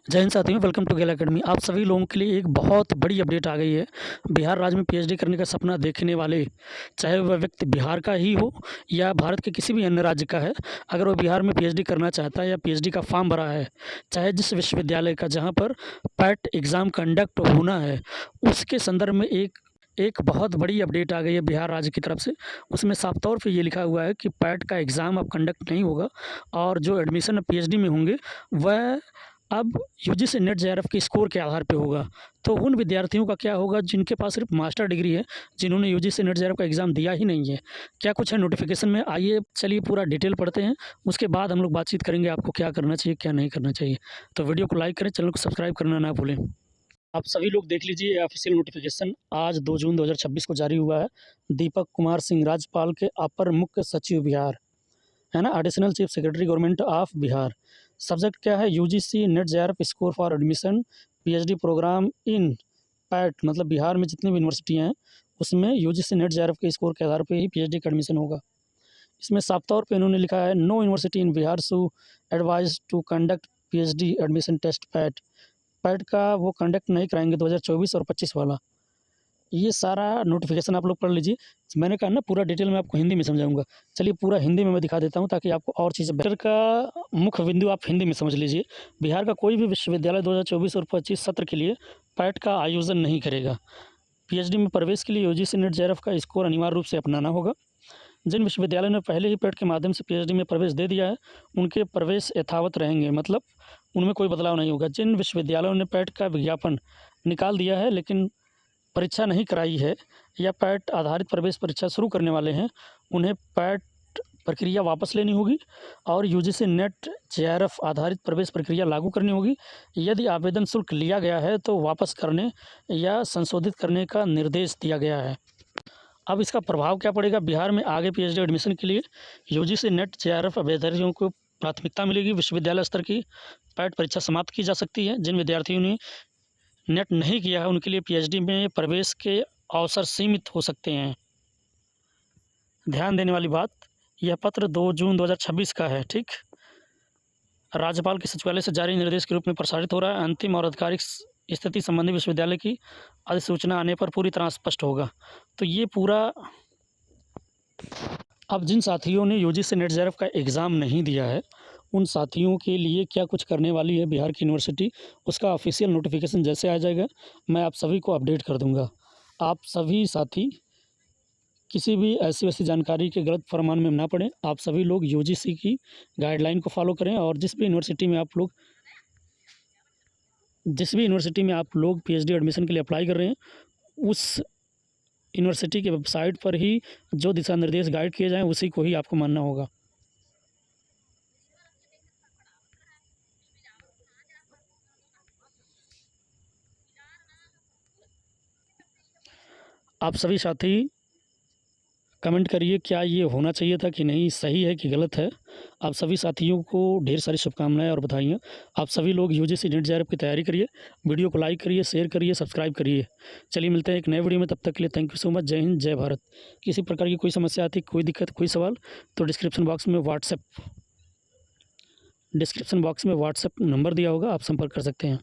जय हिंद साथियों, welcome to Gayle academy. आप सभी लोगों के लिए एक बहुत बड़ी अपडेट आ गई है। बिहार राज्य में पीएचडी करने का सपना देखने वाले, चाहे वह व्यक्ति बिहार का ही हो या भारत के किसी भी अन्य राज्य का है, अगर वो बिहार में पीएचडी करना चाहता है या पीएचडी का फॉर्म भरा है, चाहे जिस विश्वविद्यालय का जहाँ पर पैट एग्ज़ाम कंडक्ट होना है, उसके संदर्भ में एक बहुत बड़ी अपडेट आ गई है बिहार राज्य की तरफ से। उसमें साफ तौर पे ये लिखा हुआ है कि पैट का एग्ज़ाम अब कंडक्ट नहीं होगा और जो एडमिशन पीएचडी में होंगे वह अब यूजीसी नेट जेआरएफ के स्कोर के आधार पे होगा। तो उन विद्यार्थियों का क्या होगा जिनके पास सिर्फ मास्टर डिग्री है, जिन्होंने यूजीसी नेट जेआरएफ का एग्ज़ाम दिया ही नहीं है। क्या कुछ है नोटिफिकेशन में, आइए चलिए पूरा डिटेल पढ़ते हैं, उसके बाद हम लोग बातचीत करेंगे आपको क्या करना चाहिए, क्या नहीं करना चाहिए। तो वीडियो को लाइक करें, चैनल को सब्सक्राइब करना ना भूलें। आप सभी लोग देख लीजिए, ऑफिशियल नोटिफिकेशन आज 2 जून 2026 को जारी हुआ है। दीपक कुमार सिंह, राज्यपाल के अपर मुख्य सचिव बिहार, है ना, additional chief secretary government of Bihar. Subject क्या है? UGC NET JRF score for admission PhD programme in PAT, मतलब बिहार में जितनी भी यूनिवर्सिटियाँ हैं उसमें यूजीसी नेट जेआरएफ के स्कोर के आधार पे ही पीएचडी का एडमिशन होगा। इसमें साफ तौर पे इन्होंने लिखा है, नो यूनिवर्सिटी इन बिहार सु advise to conduct PhD admission test PAT. PAT का वो कंडक्ट नहीं कराएंगे 2024 और 25 वाला। ये सारा नोटिफिकेशन आप लोग पढ़ लीजिए। मैंने कहा ना पूरा डिटेल में आपको हिंदी में समझाऊंगा। चलिए पूरा हिंदी में मैं दिखा देता हूँ ताकि आपको और चीज़ें बेटर का मुख्य बिंदु आप हिंदी में समझ लीजिए। बिहार का कोई भी विश्वविद्यालय 2024 और 25 सत्र के लिए पैट का आयोजन नहीं करेगा। पीएचडी में प्रवेश के लिए यूजीसी नेट जेआरएफ का स्कोर अनिवार्य रूप से अपनाना होगा। जिन विश्वविद्यालयों ने पहले ही पैट के माध्यम से पीएचडी में प्रवेश दे दिया है, उनके प्रवेश यथावत रहेंगे, मतलब उनमें कोई बदलाव नहीं होगा। जिन विश्वविद्यालयों ने पैट का विज्ञापन निकाल दिया है लेकिन परीक्षा नहीं कराई है या पैट आधारित प्रवेश परीक्षा शुरू करने वाले हैं, उन्हें पैट प्रक्रिया वापस लेनी होगी और यूजीसी नेट जेआरएफ आधारित प्रवेश प्रक्रिया लागू करनी होगी। यदि आवेदन शुल्क लिया गया है तो वापस करने या संशोधित करने का निर्देश दिया गया है। अब इसका प्रभाव क्या पड़ेगा? बिहार में आगे पीएचडी एडमिशन के लिए यूजीसी नेट जेआरएफ अभ्यर्थियों को प्राथमिकता मिलेगी। विश्वविद्यालय स्तर की पैट परीक्षा समाप्त की जा सकती है। जिन विद्यार्थियों ने नेट नहीं किया है उनके लिए पीएचडी में प्रवेश के अवसर सीमित हो सकते हैं। ध्यान देने वाली बात, यह पत्र 2 जून 2026 का है, ठीक। राज्यपाल के सचिवालय से जारी निर्देश के रूप में प्रसारित हो रहा है। अंतिम और आधिकारिक स्थिति संबंधी विश्वविद्यालय की अधिसूचना आने पर पूरी तरह स्पष्ट होगा। तो ये पूरा, अब जिन साथियों ने यूजीसी नेट जेआरएफ का एग्ज़ाम नहीं दिया है उन साथियों के लिए क्या कुछ करने वाली है बिहार की यूनिवर्सिटी, उसका ऑफिशियल नोटिफिकेशन जैसे आ जाएगा मैं आप सभी को अपडेट कर दूंगा। आप सभी साथी किसी भी ऐसी वैसी जानकारी के गलत फरमान में ना पड़ें। आप सभी लोग यूजीसी की गाइडलाइन को फॉलो करें और जिस भी यूनिवर्सिटी में आप लोग पीएचडी एडमिशन के लिए अप्लाई कर रहे हैं, उस यूनिवर्सिटी के वेबसाइट पर ही जो दिशा निर्देश गाइड किए जाएँ उसी को ही आपको मानना होगा। आप सभी साथी कमेंट करिए, क्या ये होना चाहिए था कि नहीं, सही है कि गलत है। आप सभी साथियों को ढेर सारी शुभकामनाएं और बधाइयाँ। आप सभी लोग यूजीसी नेट जेआरएफ की तैयारी करिए। वीडियो को लाइक करिए, शेयर करिए, सब्सक्राइब करिए। चलिए मिलते हैं एक नए वीडियो में, तब तक के लिए थैंक यू सो मच। जय हिंद, जय भारत। किसी प्रकार की कोई समस्या आती, कोई दिक्कत, कोई सवाल तो डिस्क्रिप्शन बॉक्स में व्हाट्सएप नंबर दिया होगा, आप संपर्क कर सकते हैं।